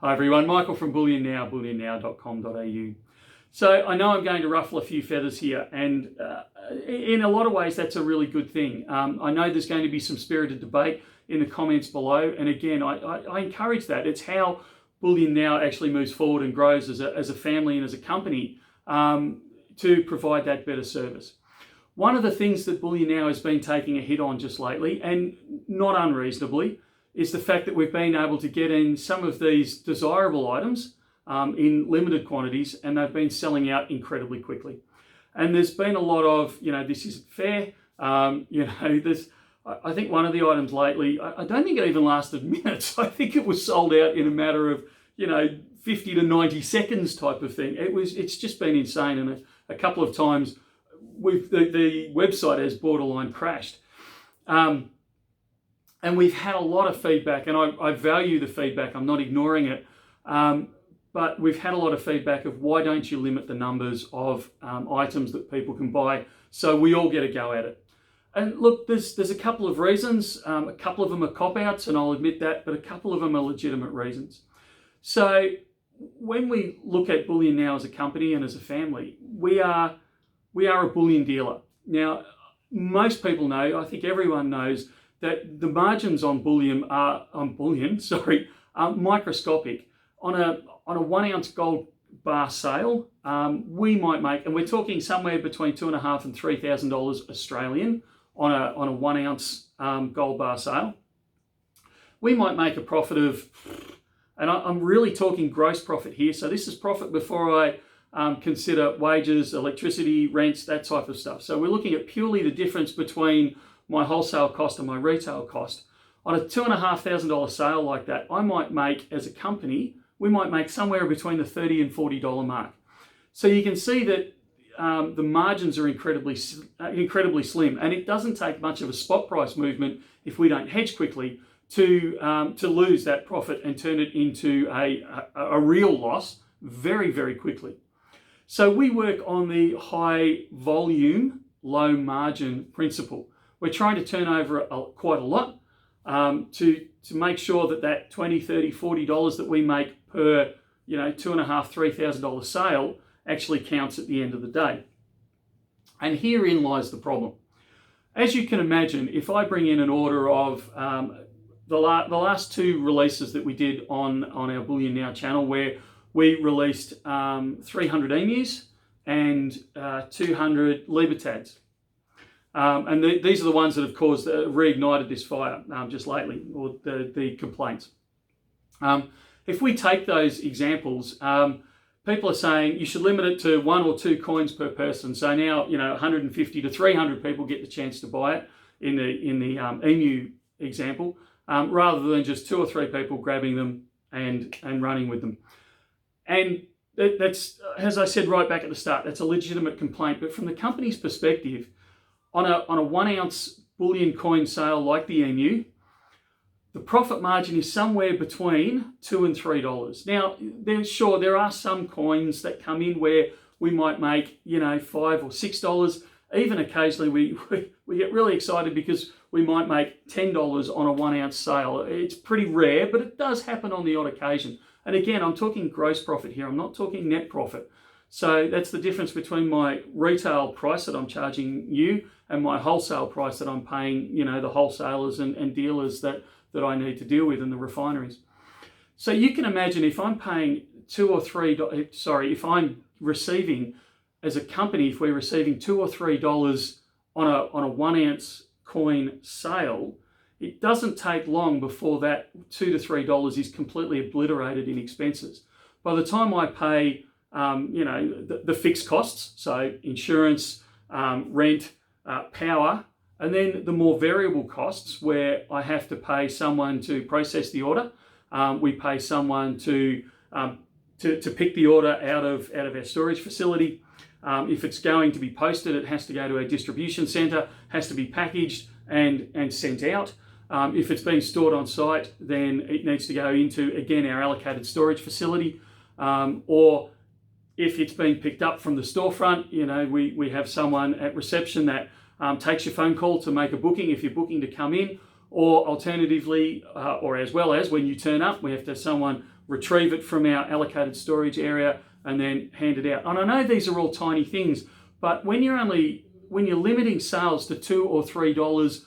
Hi everyone, Michael from Bullion Now, bullionnow.com.au. So I know I'm going to ruffle a few feathers here, and in a lot of ways that's a really good thing. I know there's going to be some spirited debate in the comments below, and again, I encourage that. It's how Bullion Now actually moves forward and grows as a family and as a company to provide that better service. One of the things that Bullion Now has been taking a hit on just lately, and not unreasonably, is the fact that we've been able to get in some of these desirable items in limited quantities, and they've been selling out incredibly quickly. And there's been a lot of, this isn't fair. I think one of the items lately, I don't think it even lasted minutes. I think it was sold out in a matter of, 50 to 90 seconds type of thing. It's just been insane. And a couple of times the website has borderline crashed. And we've had a lot of feedback, and I value the feedback. I'm not ignoring it. But we've had a lot of feedback of why don't you limit the numbers of items that people can buy so we all get a go at it. And look, there's a couple of reasons. A couple of them are cop-outs, and I'll admit that, but a couple of them are legitimate reasons. So when we look at Bullion Now as a company and as a family, we are a bullion dealer. Now, most people know, I think everyone knows, that the margins on bullion are microscopic. On a 1 ounce gold bar sale, we might make, and we're talking somewhere between $2,500 and $3,000 Australian on a 1 ounce gold bar sale. We might make a profit of, and I'm really talking gross profit here. So this is profit before I consider wages, electricity, rents, that type of stuff. So we're looking at purely the difference between my wholesale cost and my retail cost. On a $2,500 sale like that, I might make, as a company, we might make somewhere between the $30 and $40 mark. So you can see that the margins are incredibly slim, and it doesn't take much of a spot price movement if we don't hedge quickly to lose that profit and turn it into a real loss very, very quickly. So we work on the high volume, low margin principle. We're trying to turn over quite a lot to make sure that $20, $30, $40 that we make per $2,500, $3,000 sale actually counts at the end of the day. And herein lies the problem. As you can imagine, if I bring in an order of the last two releases that we did on our Bullion Now channel, where we released 300 emus and 200 libertads. And these are the ones that have reignited this fire just lately, or the complaints. If we take those examples, people are saying you should limit it to 1 or 2 coins per person. So now 150 to 300 people get the chance to buy it in the emu example, rather than just 2 or 3 people grabbing them and running with them. And that's, as I said right back at the start, that's a legitimate complaint. But from the company's perspective, on a 1 ounce bullion coin sale like the emu, the profit margin is somewhere between $2 and $3. Now, there are some coins that come in where we might make, $5 or $6. Even occasionally we get really excited because we might make $10 on a 1 ounce sale. It's pretty rare, but it does happen on the odd occasion. And again, I'm talking gross profit here. I'm not talking net profit. So that's the difference between my retail price that I'm charging you and my wholesale price that I'm paying, the wholesalers and dealers that I need to deal with in the refineries. So you can imagine if I'm paying if I'm receiving, as a company, if we're receiving $2 or $3 on a 1 ounce coin sale, it doesn't take long before that $2 to $3 is completely obliterated in expenses. By the time I pay the fixed costs, so insurance, rent, power, and then the more variable costs where I have to pay someone to process the order. We pay someone to pick the order out of our storage facility. If it's going to be posted, it has to go to a distribution centre, has to be packaged and sent out. If it's being stored on site, then it needs to go into, again, our allocated storage facility. Or if it's being picked up from the storefront, we have someone at reception that takes your phone call to make a booking if you're booking to come in, or alternatively, or as well as when you turn up, we have to have someone retrieve it from our allocated storage area, and then hand it out. And I know these are all tiny things, but when you're limiting sales to $2 or $3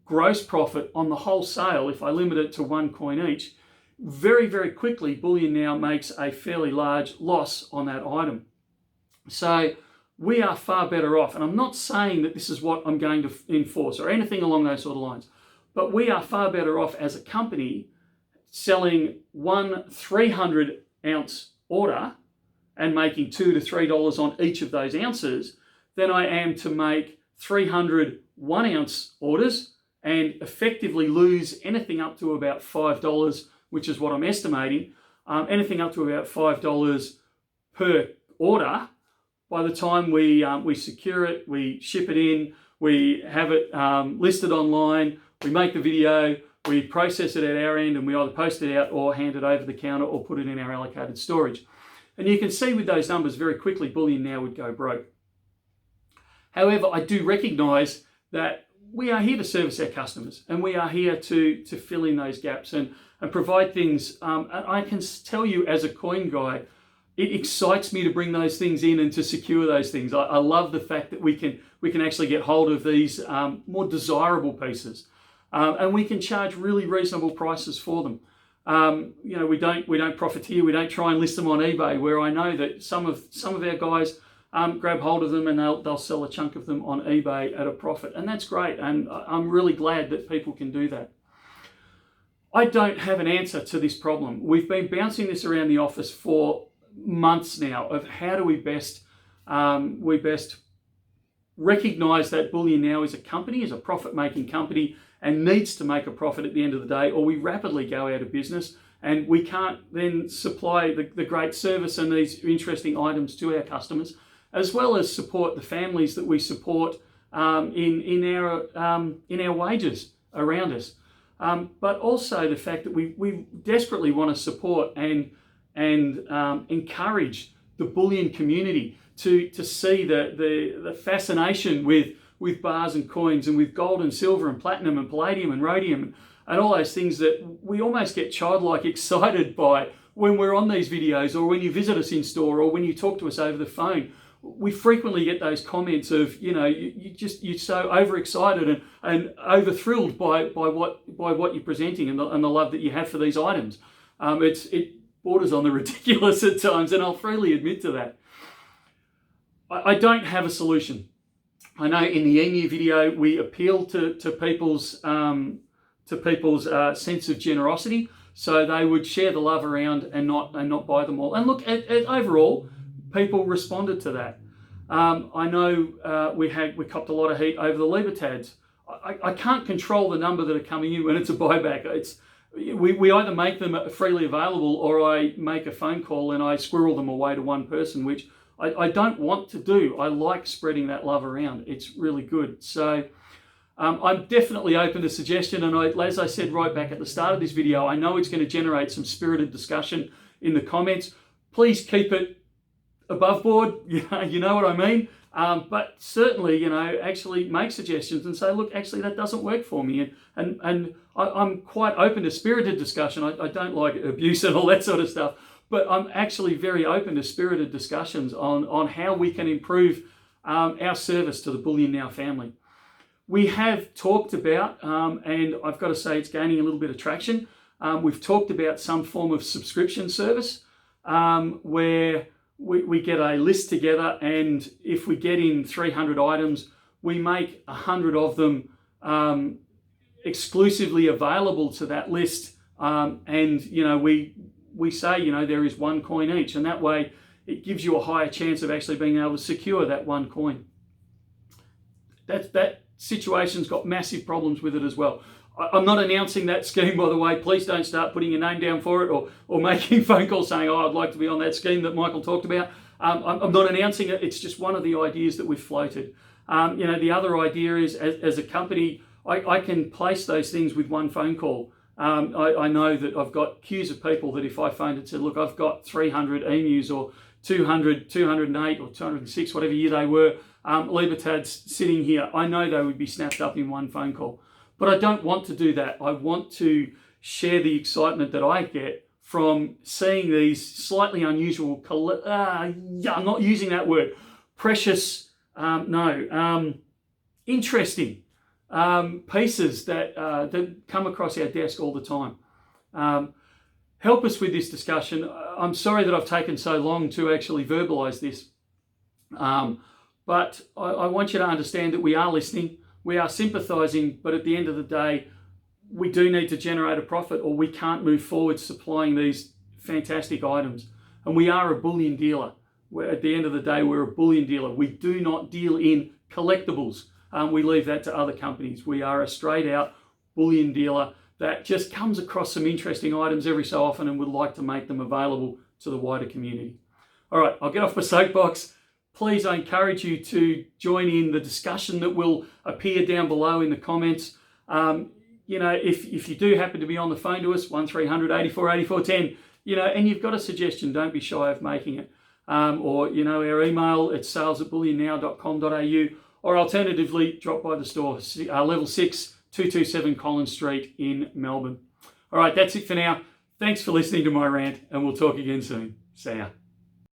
gross profit on the whole sale, if I limit it to one coin each, very, very quickly, Bullion Now makes a fairly large loss on that item. So we are far better off. And I'm not saying that this is what I'm going to enforce or anything along those sort of lines, but we are far better off as a company selling one 300-ounce order and making $2 to $3 on each of those ounces than I am to make 300 1-ounce orders and effectively lose anything up to about $5, which is what I'm estimating, anything up to about $5 per order. By the time we secure it, we ship it in, we have it listed online, we make the video, we process it at our end, and we either post it out or hand it over the counter or put it in our allocated storage. And you can see with those numbers very quickly, Bullion Now would go broke. However, I do recognise that we are here to service our customers, and we are here to fill in those gaps and provide things. And I can tell you as a coin guy, it excites me to bring those things in and to secure those things. I love the fact that we can actually get hold of these more desirable pieces, and we can charge really reasonable prices for them. We don't profiteer. We don't try and list them on eBay, where I know that some of our guys grab hold of them and they'll sell a chunk of them on eBay at a profit, and that's great. And I'm really glad that people can do that. I don't have an answer to this problem. We've been bouncing this around the office for months now of how do we best recognize that Bullion Now is a profit-making company and needs to make a profit at the end of the day, or we rapidly go out of business and we can't then supply the great service and these interesting items to our customers, as well as support the families that we support in our wages around us. But also the fact that we desperately want to support and encourage the bullion community to see the fascination with bars and coins and with gold and silver and platinum and palladium and rhodium and all those things that we almost get childlike excited by when we're on these videos, or when you visit us in store, or when you talk to us over the phone. We frequently get those comments of, you're so overexcited and over thrilled by what you're presenting and the love that you have for these items. It borders on the ridiculous at times, and I'll freely admit to that. I don't have a solution. I know in the emu video we appeal to people's sense of generosity, so they would share the love around and not buy them all. And look, overall, people responded to that. I know we copped a lot of heat over the Libertads. I can't control the number that are coming in when it's a buyback. We either make them freely available, or I make a phone call and I squirrel them away to one person, which I don't want to do. I like spreading that love around. It's really good. So I'm definitely open to suggestion. And as I said right back at the start of this video, I know it's going to generate some spirited discussion in the comments. Please keep it above board. You know what I mean? But certainly, actually make suggestions and say, look, actually that doesn't work for me. And I'm quite open to spirited discussion. I don't like abuse and all that sort of stuff. But I'm actually very open to spirited discussions on how we can improve our service to the Bullion Now family. We have talked about, and I've got to say it's gaining a little bit of traction, we've talked about some form of subscription service where we get a list together, and if we get in 300 items, we make 100 of them exclusively available to that list, and we say, there is one coin each, and that way it gives you a higher chance of actually being able to secure that one coin. That situation's got massive problems with it as well. I'm not announcing that scheme, by the way. Please don't start putting your name down for it or making phone calls saying, I'd like to be on that scheme that Michael talked about. I'm not announcing it. It's just one of the ideas that we've floated. The other idea is, as a company, I can place those things with one phone call. I know that I've got queues of people that if I phoned and said, look, I've got 300 emus or 200, 208 or 206, whatever year they were, Libertads sitting here, I know they would be snapped up in one phone call. But I don't want to do that. I want to share the excitement that I get from seeing these slightly unusual, I'm not using that word, precious, interesting pieces that come across our desk all the time. Help us with this discussion. I'm sorry that I've taken so long to actually verbalise this, but I want you to understand that we are listening, we are sympathising, but at the end of the day, we do need to generate a profit or we can't move forward supplying these fantastic items. And we are a bullion dealer. At the end of the day, we're a bullion dealer. We do not deal in collectibles. We leave that to other companies. We are a straight out bullion dealer that just comes across some interesting items every so often and would like to make them available to the wider community. All right, I'll get off my soapbox. Please, I encourage you to join in the discussion that will appear down below in the comments. If you do happen to be on the phone to us, 1300 84 84 10, and you've got a suggestion, don't be shy of making it. Or our email, it's sales@bullionnow.com.au, or alternatively, drop by the store, level 6, 227 Collins Street in Melbourne. All right, that's it for now. Thanks for listening to my rant, and we'll talk again soon. See ya.